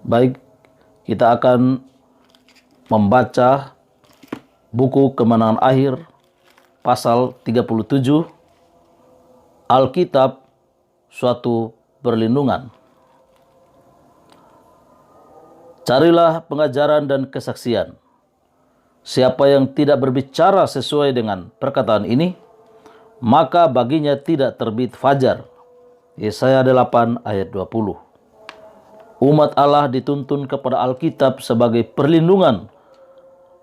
Baik, kita akan membaca buku Kemenangan Akhir pasal 37, Alkitab suatu perlindungan. Carilah pengajaran dan kesaksian. Siapa yang tidak berbicara sesuai dengan perkataan ini, maka baginya tidak terbit fajar. Yesaya 8 ayat 20. Umat Allah dituntun kepada Alkitab sebagai perlindungan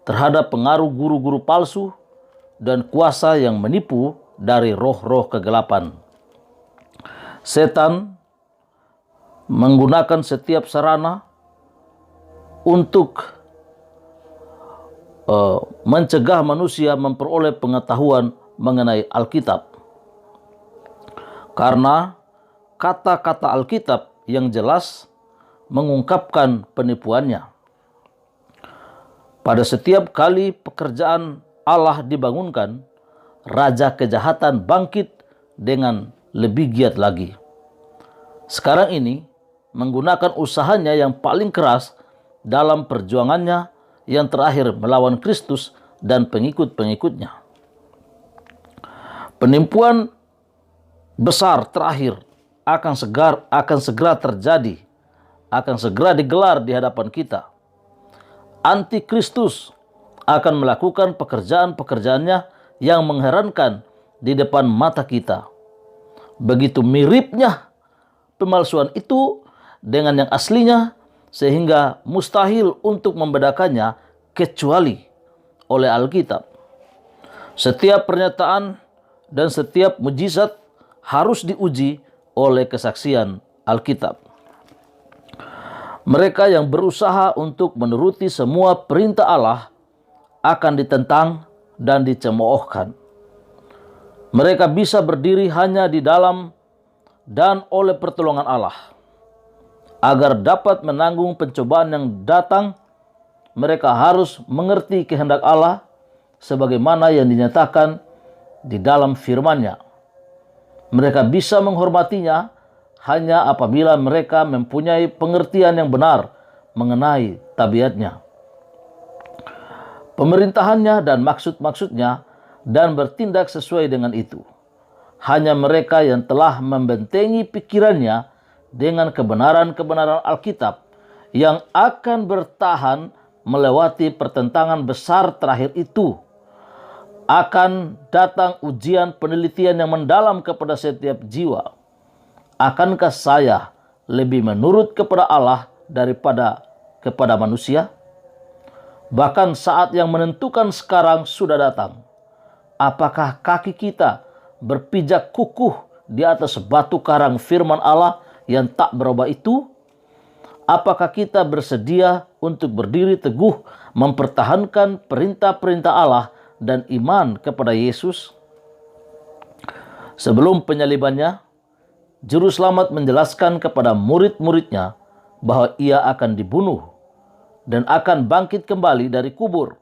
terhadap pengaruh guru-guru palsu dan kuasa yang menipu dari roh-roh kegelapan. Setan menggunakan setiap sarana untuk mencegah manusia memperoleh pengetahuan mengenai Alkitab. Karena kata-kata Alkitab yang jelas mengungkapkan penipuannya. Pada setiap kali pekerjaan Allah dibangunkan, raja kejahatan bangkit dengan lebih giat lagi. Sekarang ini menggunakan usahanya yang paling keras dalam perjuangannya yang terakhir melawan Kristus dan pengikut-pengikutnya. Penipuan besar terakhir akan segera terjadi, akan segera digelar di hadapan kita. Antikristus akan melakukan pekerjaan-pekerjaannya yang mengherankan di depan mata kita. Begitu miripnya pemalsuan itu dengan yang aslinya, sehingga mustahil untuk membedakannya kecuali oleh Alkitab. Setiap pernyataan dan setiap mujizat harus diuji oleh kesaksian Alkitab. Mereka yang berusaha untuk menuruti semua perintah Allah akan ditentang dan dicemoohkan. Mereka bisa berdiri hanya di dalam dan oleh pertolongan Allah. Agar dapat menanggung pencobaan yang datang, mereka harus mengerti kehendak Allah sebagaimana yang dinyatakan di dalam firman-Nya. Mereka bisa menghormatinya hanya apabila mereka mempunyai pengertian yang benar mengenai tabiatnya, pemerintahannya dan maksud-maksudnya, dan bertindak sesuai dengan itu. Hanya mereka yang telah membentengi pikirannya dengan kebenaran-kebenaran Alkitab yang akan bertahan melewati pertentangan besar terakhir itu. Akan datang ujian penelitian yang mendalam kepada setiap jiwa. Akankah saya lebih menurut kepada Allah daripada kepada manusia? Bahkan saat yang menentukan sekarang sudah datang. Apakah kaki kita berpijak kukuh di atas batu karang firman Allah yang tak berubah itu? Apakah kita bersedia untuk berdiri teguh mempertahankan perintah-perintah Allah dan iman kepada Yesus? Sebelum penyalibannya, Juru Selamat menjelaskan kepada murid-muridnya bahwa ia akan dibunuh dan akan bangkit kembali dari kubur,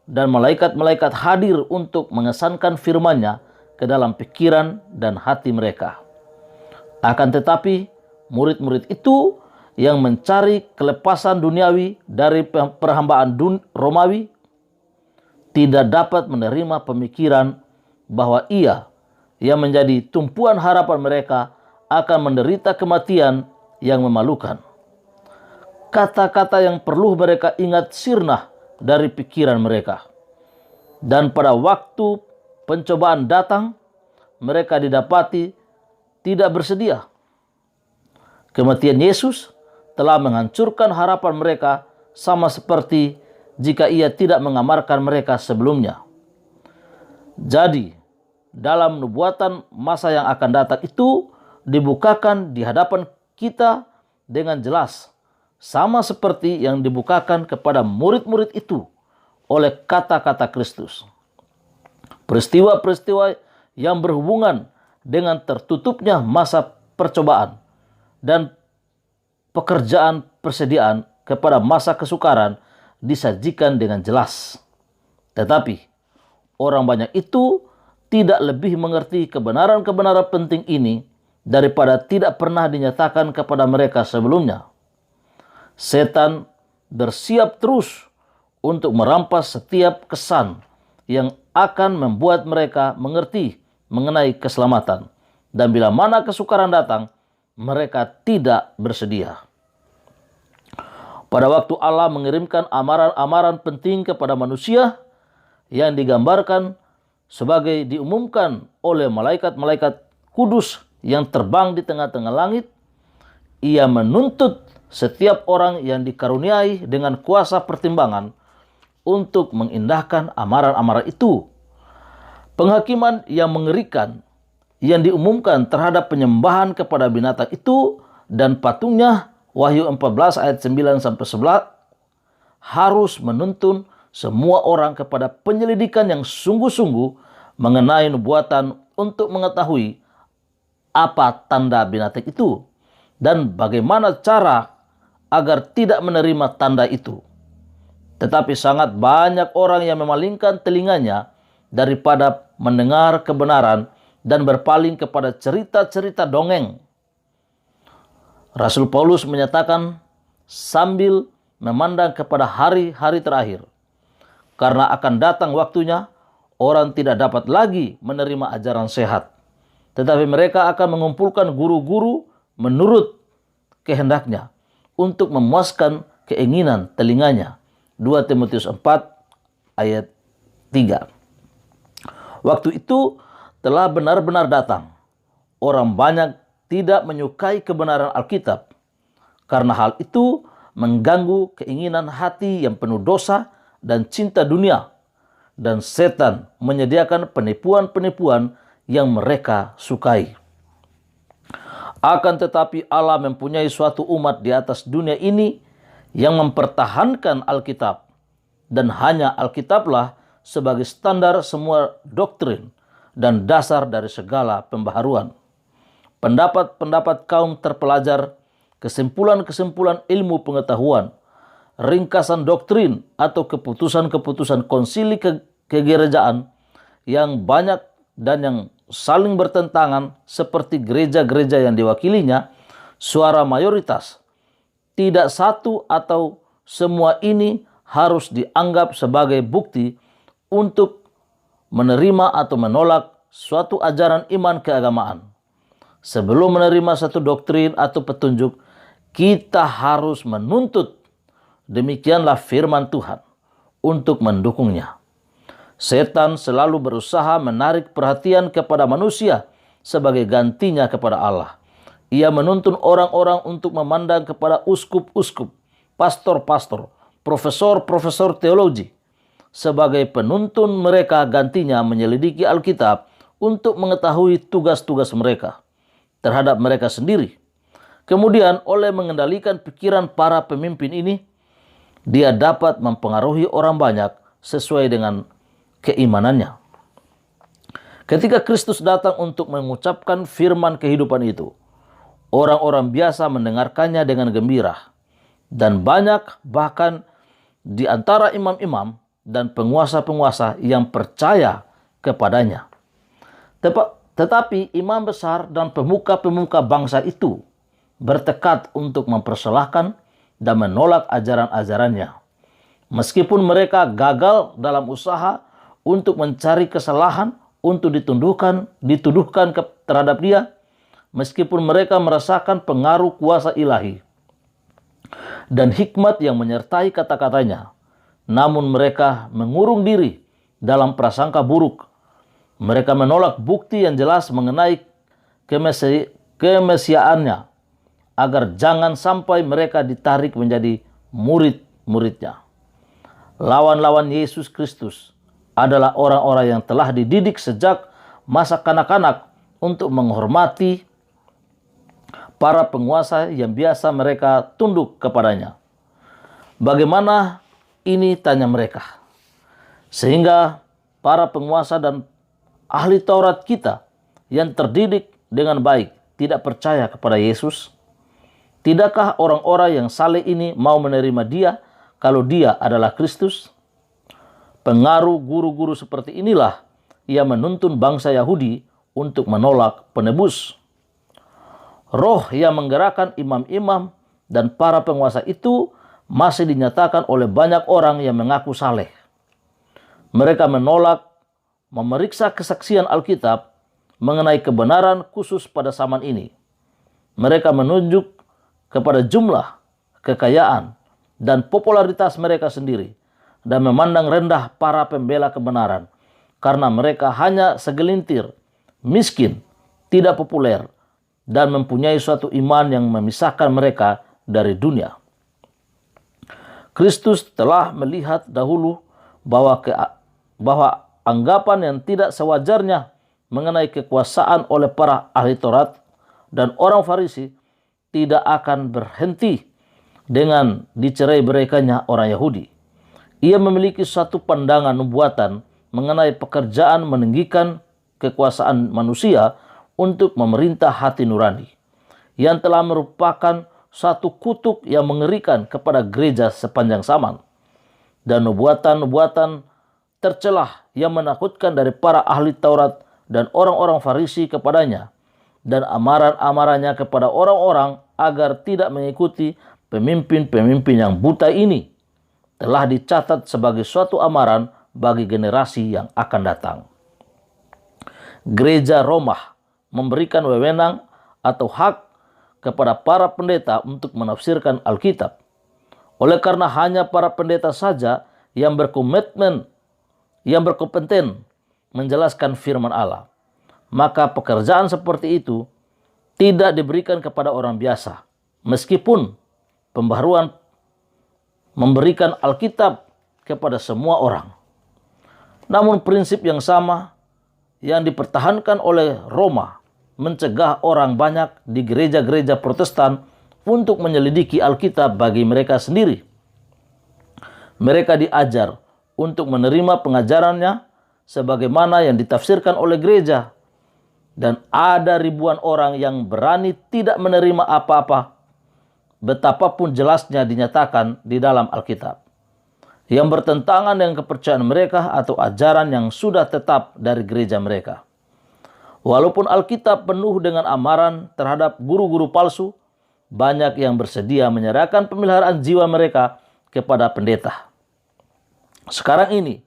dan malaikat-malaikat hadir untuk mengesankan firman-Nya ke dalam pikiran dan hati mereka. Akan tetapi, murid-murid itu yang mencari kelepasan duniawi dari perhambaan Romawi tidak dapat menerima pemikiran bahwa ia yang menjadi tumpuan harapan mereka akan menderita kematian yang memalukan. Kata-kata yang perlu mereka ingat sirna dari pikiran mereka. Dan pada waktu pencobaan datang, mereka didapati tidak bersedia. Kematian Yesus telah menghancurkan harapan mereka sama seperti jika ia tidak mengamarkan mereka sebelumnya. Jadi, dalam nubuatan masa yang akan datang itu dibukakan di hadapan kita dengan jelas, sama seperti yang dibukakan kepada murid-murid itu oleh kata-kata Kristus. Peristiwa-peristiwa yang berhubungan dengan tertutupnya masa percobaan dan pekerjaan persediaan kepada masa kesukaran disajikan dengan jelas. Tetapi orang banyak itu tidak lebih mengerti kebenaran-kebenaran penting ini daripada tidak pernah dinyatakan kepada mereka sebelumnya. Setan bersiap terus untuk merampas setiap kesan yang akan membuat mereka mengerti mengenai keselamatan. Dan bila mana kesukaran datang, mereka tidak bersedia. Pada waktu Allah mengirimkan amaran-amaran penting kepada manusia yang digambarkan sebagai diumumkan oleh malaikat-malaikat kudus yang terbang di tengah-tengah langit, Ia menuntut setiap orang yang dikaruniai dengan kuasa pertimbangan untuk mengindahkan amaran-amaran itu. Penghakiman yang mengerikan yang diumumkan terhadap penyembahan kepada binatang itu dan patungnya, Wahyu 14 ayat 9-11, harus menuntun semua orang kepada penyelidikan yang sungguh-sungguh mengenai nubuatan untuk mengetahui apa tanda binatang itu dan bagaimana cara agar tidak menerima tanda itu. Tetapi sangat banyak orang yang memalingkan telinganya daripada mendengar kebenaran dan berpaling kepada cerita-cerita dongeng. Rasul Paulus menyatakan sambil memandang kepada hari-hari terakhir, karena akan datang waktunya orang tidak dapat lagi menerima ajaran sehat, tetapi mereka akan mengumpulkan guru-guru menurut kehendaknya untuk memuaskan keinginan telinganya. 2 Timotius 4 ayat 3. Waktu itu telah benar-benar datang. Orang banyak tidak menyukai kebenaran Alkitab. Karena hal itu mengganggu keinginan hati yang penuh dosa dan cinta dunia. Dan setan menyediakan penipuan-penipuan yang mereka sukai. Akan tetapi Allah mempunyai suatu umat di atas dunia ini yang mempertahankan Alkitab, dan hanya Alkitablah sebagai standar semua doktrin dan dasar dari segala pembaharuan. Pendapat-pendapat kaum terpelajar, kesimpulan-kesimpulan ilmu pengetahuan, ringkasan doktrin atau keputusan-keputusan konsili kegerejaan yang banyak dan yang saling bertentangan seperti gereja-gereja yang diwakilinya, suara mayoritas. Tidak satu atau semua ini harus dianggap sebagai bukti untuk menerima atau menolak suatu ajaran iman keagamaan. Sebelum menerima satu doktrin atau petunjuk, kita harus menuntut, demikianlah firman Tuhan, untuk mendukungnya. Setan selalu berusaha menarik perhatian kepada manusia sebagai gantinya kepada Allah. Ia menuntun orang-orang untuk memandang kepada uskup-uskup, pastor-pastor, profesor-profesor teologi sebagai penuntun mereka gantinya menyelidiki Alkitab untuk mengetahui tugas-tugas mereka terhadap mereka sendiri. Kemudian oleh mengendalikan pikiran para pemimpin ini, dia dapat mempengaruhi orang banyak sesuai dengan keimanannya. Ketika Kristus datang untuk mengucapkan firman kehidupan itu, orang-orang biasa mendengarkannya dengan gembira, dan banyak bahkan di antara imam-imam dan penguasa-penguasa yang percaya kepadanya. Tetapi imam besar dan pemuka-pemuka bangsa itu bertekad untuk mempersalahkan dan menolak ajaran-ajarannya. Meskipun mereka gagal dalam usaha untuk mencari kesalahan untuk dituduhkan terhadap dia, meskipun mereka merasakan pengaruh kuasa ilahi dan hikmat yang menyertai kata-katanya, namun mereka mengurung diri dalam prasangka buruk. Mereka menolak bukti yang jelas mengenai kemesiaannya, agar jangan sampai mereka ditarik menjadi murid-muridnya. Lawan-lawan Yesus Kristus adalah orang-orang yang telah dididik sejak masa kanak-kanak untuk menghormati para penguasa yang biasa mereka tunduk kepadanya. Bagaimana ini, tanya mereka, sehingga para penguasa dan ahli Taurat kita yang terdidik dengan baik tidak percaya kepada Yesus? Tidakkah orang-orang yang saleh ini mau menerima dia kalau dia adalah Kristus? Pengaruh guru-guru seperti inilah yang menuntun bangsa Yahudi untuk menolak penebus. Roh yang menggerakkan imam-imam dan para penguasa itu masih dinyatakan oleh banyak orang yang mengaku saleh. Mereka menolak memeriksa kesaksian Alkitab mengenai kebenaran khusus pada zaman ini. Mereka menunjuk kepada jumlah, kekayaan, dan popularitas mereka sendiri dan memandang rendah para pembela kebenaran karena mereka hanya segelintir, miskin, tidak populer, dan mempunyai suatu iman yang memisahkan mereka dari dunia. Kristus telah melihat dahulu bahwa anggapan yang tidak sewajarnya mengenai kekuasaan oleh para ahli Taurat dan orang Farisi tidak akan berhenti dengan dicerai-beraikannya orang Yahudi. Ia memiliki suatu pandangan nubuatan mengenai pekerjaan meninggikan kekuasaan manusia untuk memerintah hati nurani, yang telah merupakan satu kutuk yang mengerikan kepada gereja sepanjang zaman. Dan nubuatan-nubuatan tercelah yang menakutkan dari para ahli Taurat dan orang-orang Farisi kepadanya, dan amaran-amarannya kepada orang-orang agar tidak mengikuti pemimpin-pemimpin yang buta ini telah dicatat sebagai suatu amaran bagi generasi yang akan datang. Gereja Roma memberikan wewenang atau hak kepada para pendeta untuk menafsirkan Alkitab. Oleh karena hanya para pendeta saja yang berkomitmen, yang berkompeten menjelaskan firman Allah, maka pekerjaan seperti itu tidak diberikan kepada orang biasa, meskipun pembaharuan memberikan Alkitab kepada semua orang. Namun prinsip yang sama yang dipertahankan oleh Roma mencegah orang banyak di gereja-gereja Protestan untuk menyelidiki Alkitab bagi mereka sendiri. Mereka diajar untuk menerima pengajarannya sebagaimana yang ditafsirkan oleh gereja, dan ada ribuan orang yang berani tidak menerima apa-apa, betapapun jelasnya dinyatakan di dalam Alkitab, yang bertentangan dengan kepercayaan mereka atau ajaran yang sudah tetap dari gereja mereka. Walaupun Alkitab penuh dengan amaran terhadap guru-guru palsu, banyak yang bersedia menyerahkan pemeliharaan jiwa mereka kepada pendeta. Sekarang ini,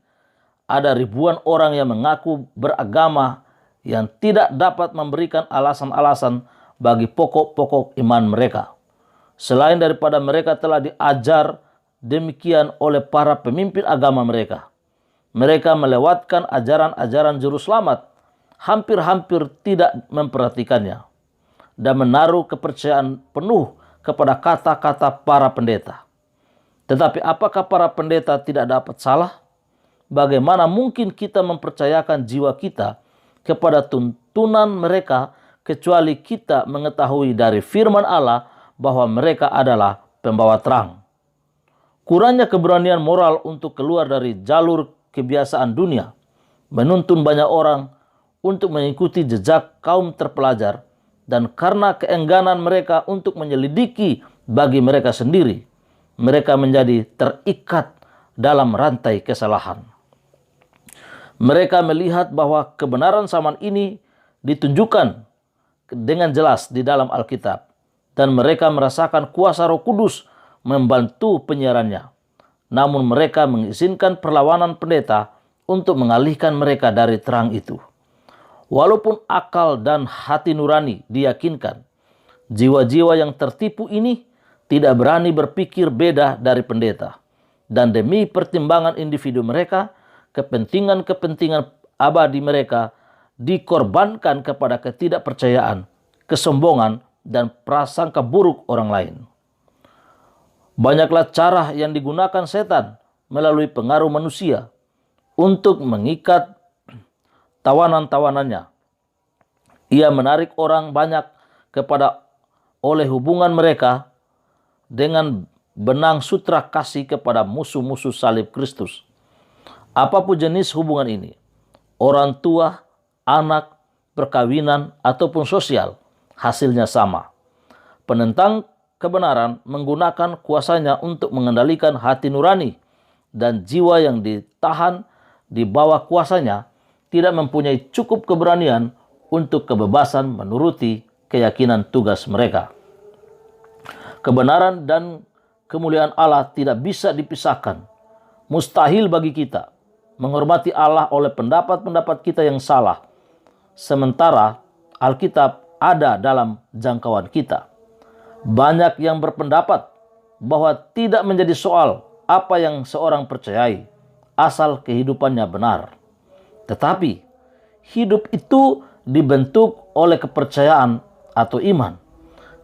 ada ribuan orang yang mengaku beragama yang tidak dapat memberikan alasan-alasan bagi pokok-pokok iman mereka, selain daripada mereka telah diajar demikian oleh para pemimpin agama mereka. Mereka melewatkan ajaran-ajaran juru selamat, hampir-hampir tidak memperhatikannya, dan menaruh kepercayaan penuh kepada kata-kata para pendeta. Tetapi apakah para pendeta tidak dapat salah? Bagaimana mungkin kita mempercayakan jiwa kita kepada tuntunan mereka kecuali kita mengetahui dari firman Allah bahwa mereka adalah pembawa terang? Kurangnya keberanian moral untuk keluar dari jalur kebiasaan dunia menuntun banyak orang untuk mengikuti jejak kaum terpelajar, dan karena keengganan mereka untuk menyelidiki bagi mereka sendiri, mereka menjadi terikat dalam rantai kesalahan. Mereka melihat bahwa kebenaran zaman ini ditunjukkan dengan jelas di dalam Alkitab, dan mereka merasakan kuasa Roh Kudus membantu penyiarannya. Namun mereka mengizinkan perlawanan pendeta untuk mengalihkan mereka dari terang itu. Walaupun akal dan hati nurani diyakinkan, jiwa-jiwa yang tertipu ini tidak berani berpikir beda dari pendeta, dan demi pertimbangan individu mereka, kepentingan-kepentingan abadi mereka dikorbankan kepada ketidakpercayaan, kesombongan, dan prasangka buruk orang lain. Banyaklah cara yang digunakan setan melalui pengaruh manusia untuk mengikat tawanan-tawanannya. Ia menarik orang banyak kepada oleh hubungan mereka dengan benang sutra kasih kepada musuh-musuh salib Kristus. Apapun jenis hubungan ini, orang tua, anak, perkawinan, ataupun sosial, hasilnya sama. Penentang kebenaran menggunakan kuasanya untuk mengendalikan hati nurani, dan jiwa yang ditahan di bawah kuasanya tidak mempunyai cukup keberanian untuk kebebasan menuruti keyakinan tugas mereka. Kebenaran dan kemuliaan Allah tidak bisa dipisahkan. Mustahil bagi kita menghormati Allah oleh pendapat-pendapat kita yang salah, sementara Alkitab ada dalam jangkauan kita. Banyak yang berpendapat bahwa tidak menjadi soal apa yang seorang percayai, asal kehidupannya benar. Tetapi hidup itu dibentuk oleh kepercayaan atau iman.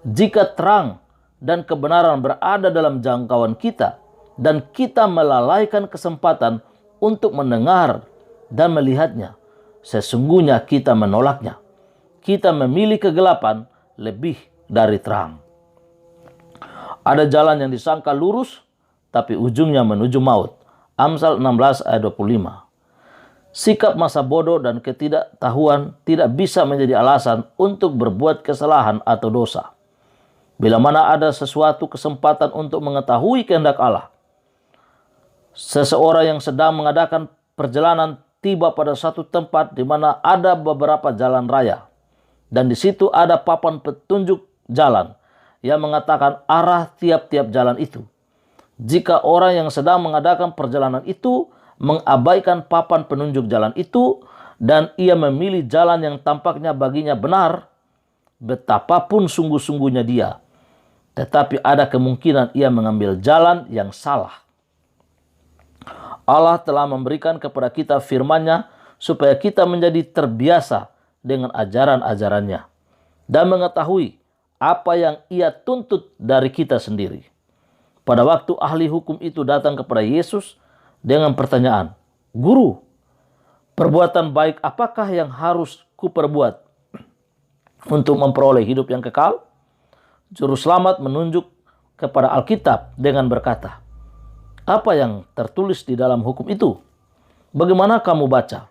Jika terang dan kebenaran berada dalam jangkauan kita, dan kita melalaikan kesempatan untuk mendengar dan melihatnya, sesungguhnya kita menolaknya. Kita memilih kegelapan lebih dari terang. Ada jalan yang disangka lurus, tapi ujungnya menuju maut. Amsal 16 ayat 25. Sikap masa bodoh dan ketidaktahuan tidak bisa menjadi alasan untuk berbuat kesalahan atau dosa. Bila mana ada sesuatu kesempatan untuk mengetahui kehendak Allah, seseorang yang sedang mengadakan perjalanan tiba pada satu tempat di mana ada beberapa jalan raya, dan di situ ada papan petunjuk jalan yang mengatakan arah tiap-tiap jalan itu. Jika orang yang sedang mengadakan perjalanan itu mengabaikan papan penunjuk jalan itu dan ia memilih jalan yang tampaknya baginya benar, betapapun sungguh-sungguhnya dia, tetapi ada kemungkinan ia mengambil jalan yang salah. Allah telah memberikan kepada kita firman-Nya supaya kita menjadi terbiasa dengan ajaran-ajarannya dan mengetahui apa yang Ia tuntut dari kita sendiri. Pada waktu ahli hukum itu datang kepada Yesus dengan pertanyaan, "Guru, perbuatan baik apakah yang harus kuperbuat untuk memperoleh hidup yang kekal?" Juru selamat menunjuk kepada Alkitab dengan berkata, "Apa yang tertulis di dalam hukum itu? Bagaimana kamu baca?"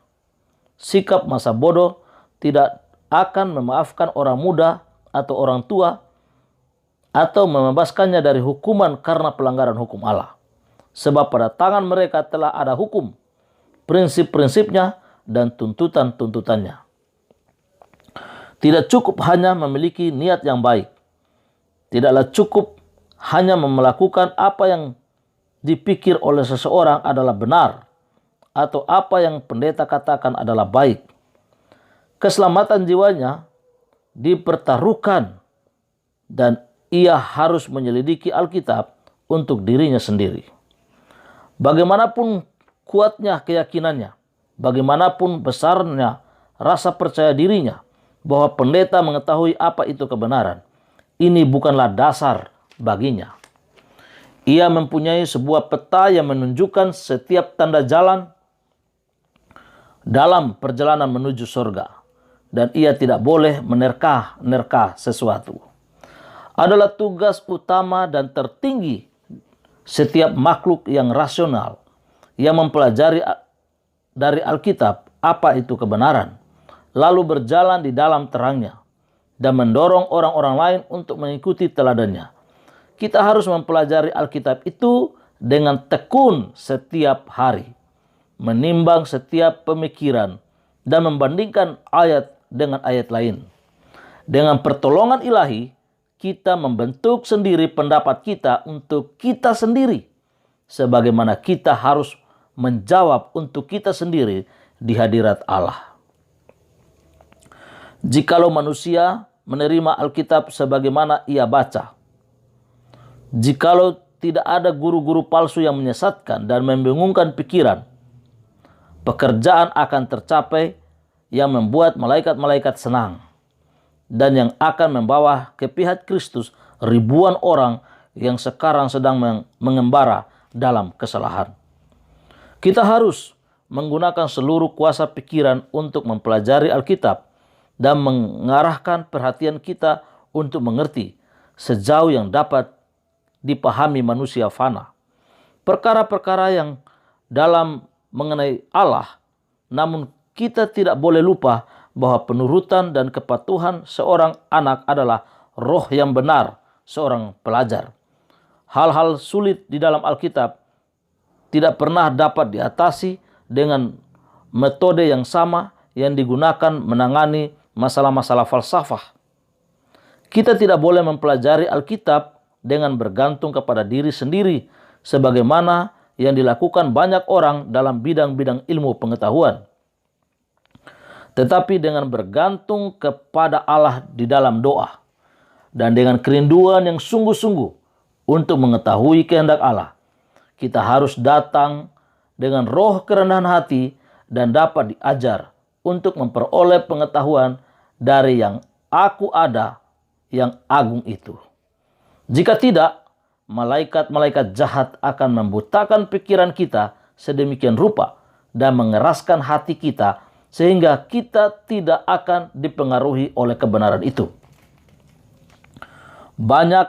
Sikap masa bodoh tidak akan memaafkan orang muda atau orang tua atau membebaskannya dari hukuman karena pelanggaran hukum Allah. Sebab pada tangan mereka telah ada hukum, prinsip-prinsipnya, dan tuntutan-tuntutannya. Tidak cukup hanya memiliki niat yang baik. Tidaklah cukup hanya melakukan apa yang dipikir oleh seseorang adalah benar atau apa yang pendeta katakan adalah baik. Keselamatan jiwanya dipertaruhkan dan ia harus menyelidiki Alkitab untuk dirinya sendiri. Bagaimanapun kuatnya keyakinannya, bagaimanapun besarnya rasa percaya dirinya bahwa pendeta mengetahui apa itu kebenaran, ini bukanlah dasar baginya. Ia mempunyai sebuah peta yang menunjukkan setiap tanda jalan dalam perjalanan menuju surga. Dan ia tidak boleh menerka-nerka sesuatu. Adalah tugas utama dan tertinggi setiap makhluk yang rasional yang mempelajari dari Alkitab apa itu kebenaran, lalu berjalan di dalam terangnya dan mendorong orang-orang lain untuk mengikuti teladannya. Kita harus mempelajari Alkitab itu dengan tekun setiap hari, menimbang setiap pemikiran dan membandingkan ayat dengan ayat lain. Dengan pertolongan ilahi, kita membentuk sendiri pendapat kita untuk kita sendiri, sebagaimana kita harus menjawab untuk kita sendiri di hadirat Allah. Jikalau manusia menerima Alkitab sebagaimana ia baca, jikalau tidak ada guru-guru palsu yang menyesatkan dan membingungkan pikiran, pekerjaan akan tercapai yang membuat malaikat-malaikat senang dan yang akan membawa ke pihak Kristus ribuan orang yang sekarang sedang mengembara dalam kesalahan. Kita harus menggunakan seluruh kuasa pikiran untuk mempelajari Alkitab dan mengarahkan perhatian kita untuk mengerti sejauh yang dapat dipahami manusia fana perkara-perkara yang dalam mengenai Allah. Namun kita tidak boleh lupa bahwa penurutan dan kepatuhan seorang anak adalah roh yang benar seorang pelajar. Hal-hal sulit di dalam Alkitab tidak pernah dapat diatasi dengan metode yang sama yang digunakan menangani masalah-masalah falsafah. Kita tidak boleh mempelajari Alkitab dengan bergantung kepada diri sendiri sebagaimana yang dilakukan banyak orang dalam bidang-bidang ilmu pengetahuan, tetapi dengan bergantung kepada Allah di dalam doa dan dengan kerinduan yang sungguh-sungguh untuk mengetahui kehendak Allah. Kita harus datang dengan roh kerendahan hati dan dapat diajar untuk memperoleh pengetahuan dari yang aku ada yang agung itu. Jika tidak, malaikat-malaikat jahat akan membutakan pikiran kita sedemikian rupa dan mengeraskan hati kita sehingga kita tidak akan dipengaruhi oleh kebenaran itu. Banyak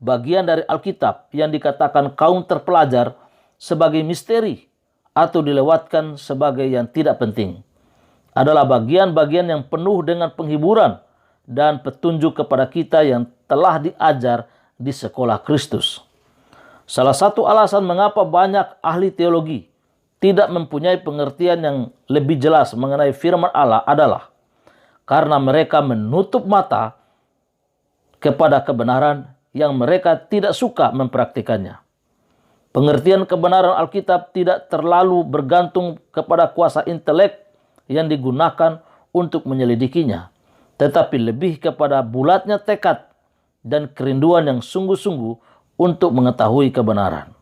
bagian dari Alkitab yang dikatakan kaum terpelajar sebagai misteri atau dilewatkan sebagai yang tidak penting adalah bagian-bagian yang penuh dengan penghiburan dan petunjuk kepada kita yang telah diajar di sekolah Kristus. Salah satu alasan mengapa banyak ahli teologi tidak mempunyai pengertian yang lebih jelas mengenai firman Allah adalah karena mereka menutup mata kepada kebenaran yang mereka tidak suka mempraktikannya. Pengertian kebenaran Alkitab tidak terlalu bergantung kepada kuasa intelek yang digunakan untuk menyelidikinya, tetapi lebih kepada bulatnya tekad dan kerinduan yang sungguh-sungguh untuk mengetahui kebenaran.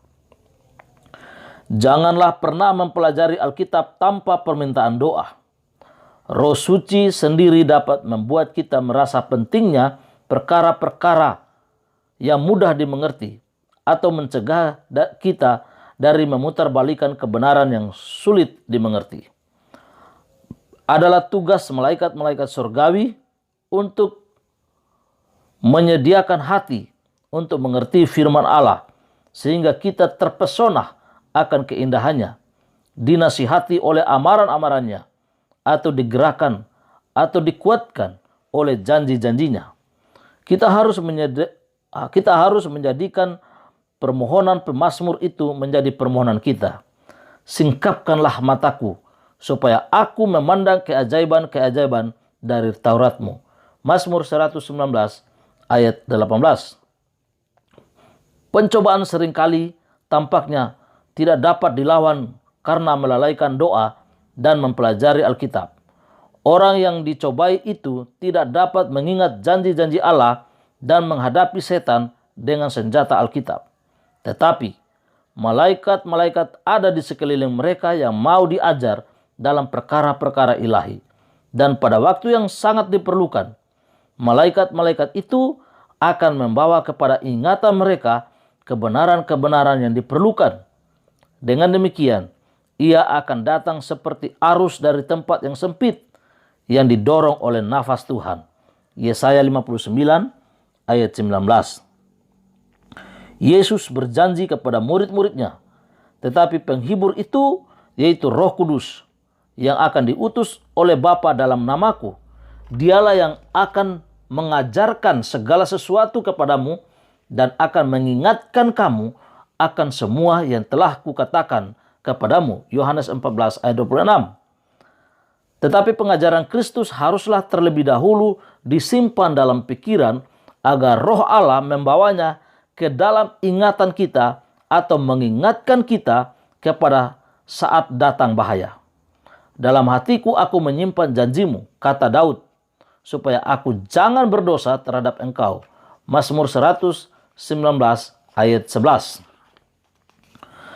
Janganlah pernah mempelajari Alkitab tanpa permintaan doa. Roh Suci sendiri dapat membuat kita merasa pentingnya perkara-perkara yang mudah dimengerti atau mencegah kita dari memutarbalikan kebenaran yang sulit dimengerti. Adalah tugas malaikat-malaikat surgawi untuk menyediakan hati untuk mengerti firman Allah sehingga kita terpesona akan keindahannya, dinasihati oleh amaran-amarannya, atau digerakkan atau dikuatkan oleh janji-janjinya. Kita harus menjadikan permohonan pemazmur itu menjadi permohonan kita. Singkapkanlah mataku supaya aku memandang keajaiban-keajaiban dari Tauratmu. Mazmur 119 ayat 18. Pencobaan seringkali tampaknya tidak dapat dilawan karena melalaikan doa dan mempelajari Alkitab. Orang yang dicobai itu tidak dapat mengingat janji-janji Allah dan menghadapi setan dengan senjata Alkitab. Tetapi malaikat-malaikat ada di sekeliling mereka yang mau diajar dalam perkara-perkara ilahi. Dan pada waktu yang sangat diperlukan, malaikat-malaikat itu akan membawa kepada ingatan mereka kebenaran-kebenaran yang diperlukan. Dengan demikian, ia akan datang seperti arus dari tempat yang sempit yang didorong oleh nafas Tuhan. Yesaya 59 ayat 19. Yesus berjanji kepada murid-muridnya, tetapi penghibur itu yaitu Roh Kudus yang akan diutus oleh Bapa dalam namaku. Dialah yang akan mengajarkan segala sesuatu kepadamu dan akan mengingatkan kamu akan semua yang telah kukatakan kepadamu. Yohanes 14 ayat 26. Tetapi pengajaran Kristus haruslah terlebih dahulu disimpan dalam pikiran agar Roh Allah membawanya ke dalam ingatan kita atau mengingatkan kita kepada saat datang bahaya. Dalam hatiku aku menyimpan janjimu, kata Daud, supaya aku jangan berdosa terhadap engkau. Mazmur 119 ayat 11.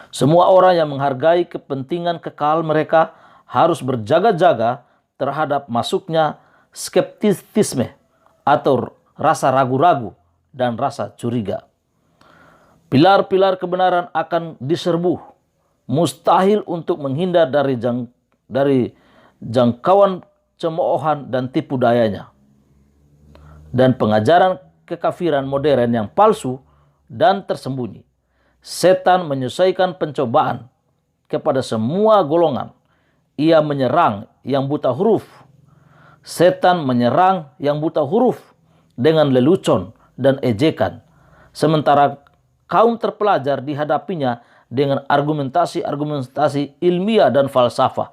Semua orang yang menghargai kepentingan kekal mereka harus berjaga-jaga terhadap masuknya skeptisisme atau rasa ragu-ragu dan rasa curiga. Pilar-pilar kebenaran akan diserbu. Mustahil untuk menghindar dari jangkauan cemoohan dan tipu dayanya. Dan pengajaran kekafiran modern yang palsu dan tersembunyi. Setan menyelesaikan pencobaan kepada semua golongan. Ia menyerang yang buta huruf. Setan menyerang yang buta huruf dengan lelucon dan ejekan. Sementara kaum terpelajar dihadapinya dengan argumentasi-argumentasi ilmiah dan falsafah.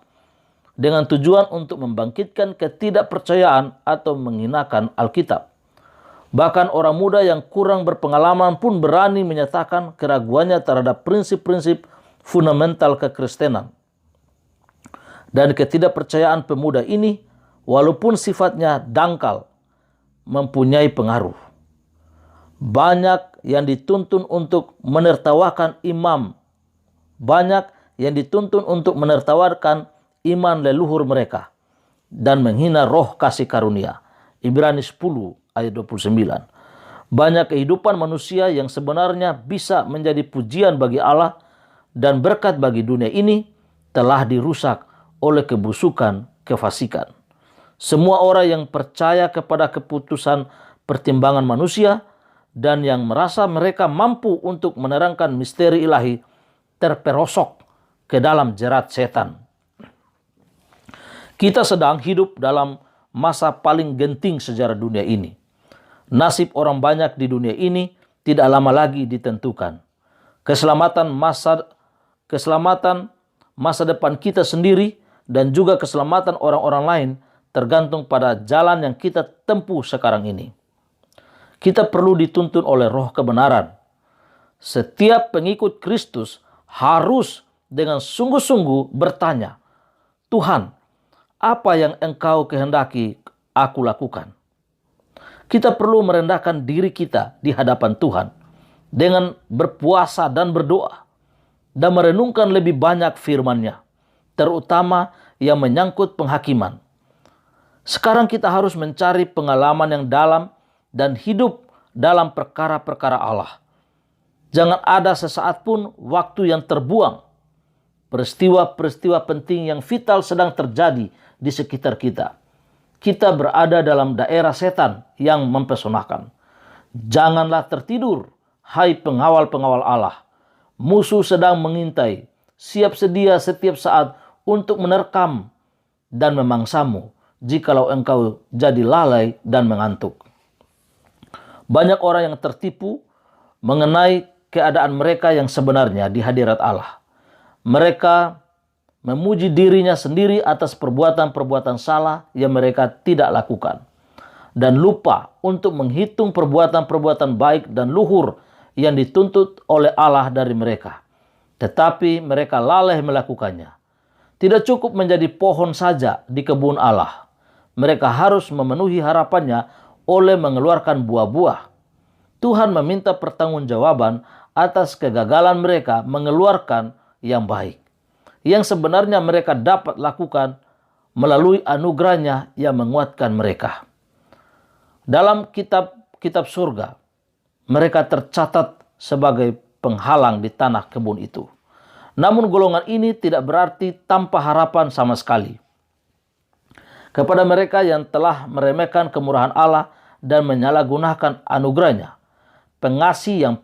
Dengan tujuan untuk membangkitkan ketidakpercayaan atau menghinakan Alkitab. Bahkan orang muda yang kurang berpengalaman pun berani menyatakan keraguannya terhadap prinsip-prinsip fundamental kekristenan. Dan ketidakpercayaan pemuda ini, walaupun sifatnya dangkal, mempunyai pengaruh. Banyak yang dituntun untuk menertawakan imam. Banyak yang dituntun untuk menertawakan iman leluhur mereka dan menghina roh kasih karunia. Ibrani 10 ayat 29. Banyak kehidupan manusia yang sebenarnya bisa menjadi pujian bagi Allah dan berkat bagi dunia ini telah dirusak oleh kebusukan kefasikan. Semua orang yang percaya kepada keputusan pertimbangan manusia dan yang merasa mereka mampu untuk menerangkan misteri ilahi terperosok ke dalam jerat setan. Kita sedang hidup dalam masa paling genting sejarah dunia ini. Nasib orang banyak di dunia ini tidak lama lagi ditentukan. Keselamatan masa depan kita sendiri dan juga keselamatan orang-orang lain tergantung pada jalan yang kita tempuh sekarang ini. Kita perlu dituntun oleh roh kebenaran. Setiap pengikut Kristus harus dengan sungguh-sungguh bertanya, Tuhan, apa yang Engkau kehendaki aku lakukan? Kita perlu merendahkan diri kita di hadapan Tuhan dengan berpuasa dan berdoa dan merenungkan lebih banyak firman-Nya, terutama yang menyangkut penghakiman. Sekarang kita harus mencari pengalaman yang dalam dan hidup dalam perkara-perkara Allah. Jangan ada sesaat pun waktu yang terbuang. Peristiwa-peristiwa penting yang vital sedang terjadi di sekitar kita. Kita berada dalam daerah setan yang mempesonakan. Janganlah tertidur, hai pengawal-pengawal Allah. Musuh sedang mengintai, siap sedia setiap saat untuk menerkam dan memangsamu jikalau engkau jadi lalai dan mengantuk. Banyak orang yang tertipu mengenai keadaan mereka yang sebenarnya di hadirat Allah. Mereka memuji dirinya sendiri atas perbuatan-perbuatan salah yang mereka tidak lakukan. Dan lupa untuk menghitung perbuatan-perbuatan baik dan luhur yang dituntut oleh Allah dari mereka. Tetapi mereka lalai melakukannya. Tidak cukup menjadi pohon saja di kebun Allah. Mereka harus memenuhi harapannya oleh mengeluarkan buah-buah. Tuhan meminta pertanggungjawaban atas kegagalan mereka mengeluarkan yang baik, yang sebenarnya mereka dapat lakukan melalui anugerahnya yang menguatkan mereka. Dalam kitab surga, mereka tercatat sebagai penghalang di tanah kebun itu. Namun golongan ini tidak berarti tanpa harapan sama sekali. Kepada mereka yang telah meremehkan kemurahan Allah dan menyalahgunakan anugerahnya, pengasih yang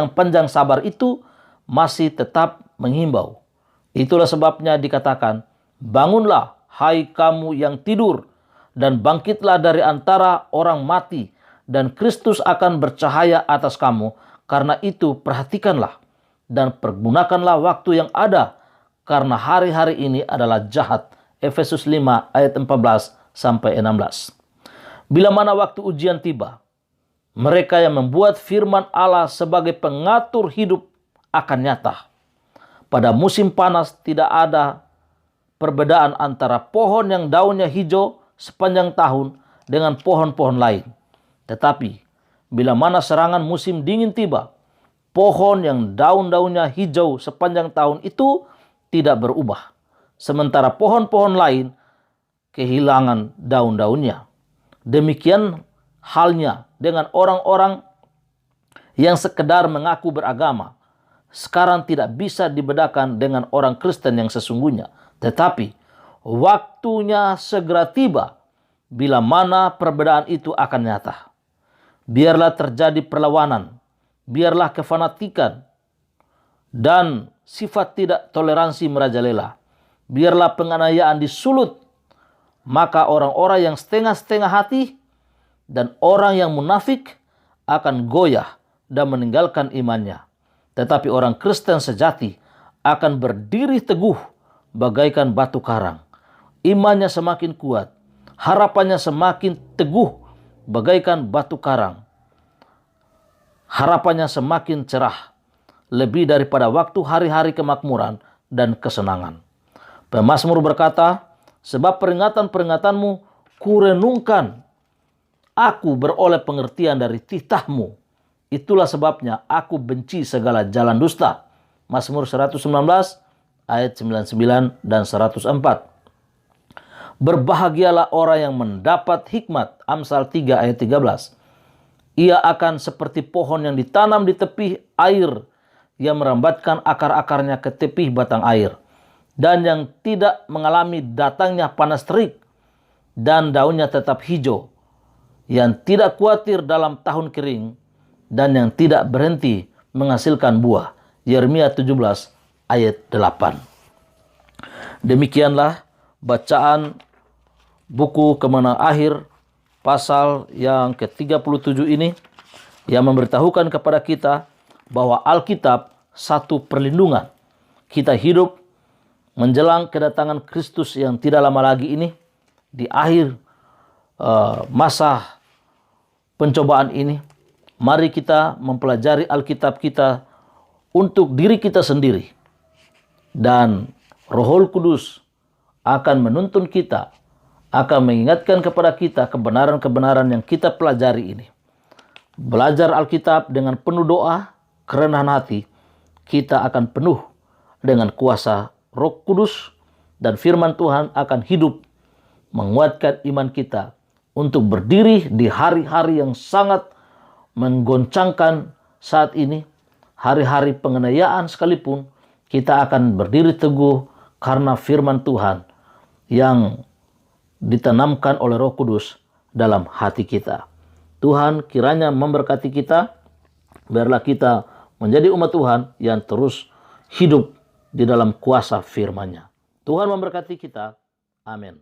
panjang sabar itu masih tetap menghimbau. Itulah sebabnya dikatakan, bangunlah hai kamu yang tidur, dan bangkitlah dari antara orang mati, dan Kristus akan bercahaya atas kamu. Karena itu perhatikanlah dan pergunakanlah waktu yang ada, karena hari-hari ini adalah jahat. Efesus 5 ayat 14 sampai 16. Bila mana waktu ujian tiba, mereka yang membuat firman Allah sebagai pengatur hidup akan nyata. Pada musim panas tidak ada perbedaan antara pohon yang daunnya hijau sepanjang tahun dengan pohon-pohon lain. Tetapi bila mana serangan musim dingin tiba, pohon yang daun-daunnya hijau sepanjang tahun itu tidak berubah. Sementara pohon-pohon lain kehilangan daun-daunnya. Demikian halnya dengan orang-orang yang sekedar mengaku beragama. Sekarang tidak bisa dibedakan dengan orang Kristen yang sesungguhnya. Tetapi waktunya segera tiba bila mana perbedaan itu akan nyata. Biarlah terjadi perlawanan, biarlah kefanatikan dan sifat tidak toleransi merajalela. Biarlah penganiayaan disulut, maka orang-orang yang setengah-setengah hati dan orang yang munafik akan goyah dan meninggalkan imannya. Tetapi orang Kristen sejati akan berdiri teguh bagaikan batu karang. Imannya semakin kuat, harapannya semakin teguh bagaikan batu karang. Harapannya semakin cerah, lebih daripada waktu hari-hari kemakmuran dan kesenangan. Pemazmur berkata, sebab peringatan-peringatanmu kurenungkan, aku beroleh pengertian dari titahmu. Itulah sebabnya aku benci segala jalan dusta. Mazmur 119 ayat 99 dan 104. Berbahagialah orang yang mendapat hikmat. Amsal 3 ayat 13. Ia akan seperti pohon yang ditanam di tepi air, yang merambatkan akar-akarnya ke tepi batang air, dan yang tidak mengalami datangnya panas terik, dan daunnya tetap hijau, yang tidak khawatir dalam tahun kering, dan yang tidak berhenti menghasilkan buah. Yeremia 17 ayat 8. Demikianlah bacaan buku Kemenangan Akhir pasal yang ke-37 ini, yang memberitahukan kepada kita bahwa Alkitab satu perlindungan. Kita hidup menjelang kedatangan Kristus yang tidak lama lagi ini, di akhir masa pencobaan ini. Mari kita mempelajari Alkitab kita untuk diri kita sendiri, dan Roh Kudus akan menuntun kita, akan mengingatkan kepada kita kebenaran-kebenaran yang kita pelajari ini. Belajar Alkitab dengan penuh doa, kerendahan hati, kita akan penuh dengan kuasa Roh Kudus, dan firman Tuhan akan hidup menguatkan iman kita untuk berdiri di hari-hari yang sangat menggoncangkan saat ini. Hari-hari penganiayaan sekalipun, kita akan berdiri teguh karena firman Tuhan yang ditanamkan oleh Roh Kudus dalam hati kita. Tuhan kiranya memberkati kita. Biarlah kita menjadi umat Tuhan yang terus hidup di dalam kuasa firman-Nya. Tuhan memberkati kita. Amin.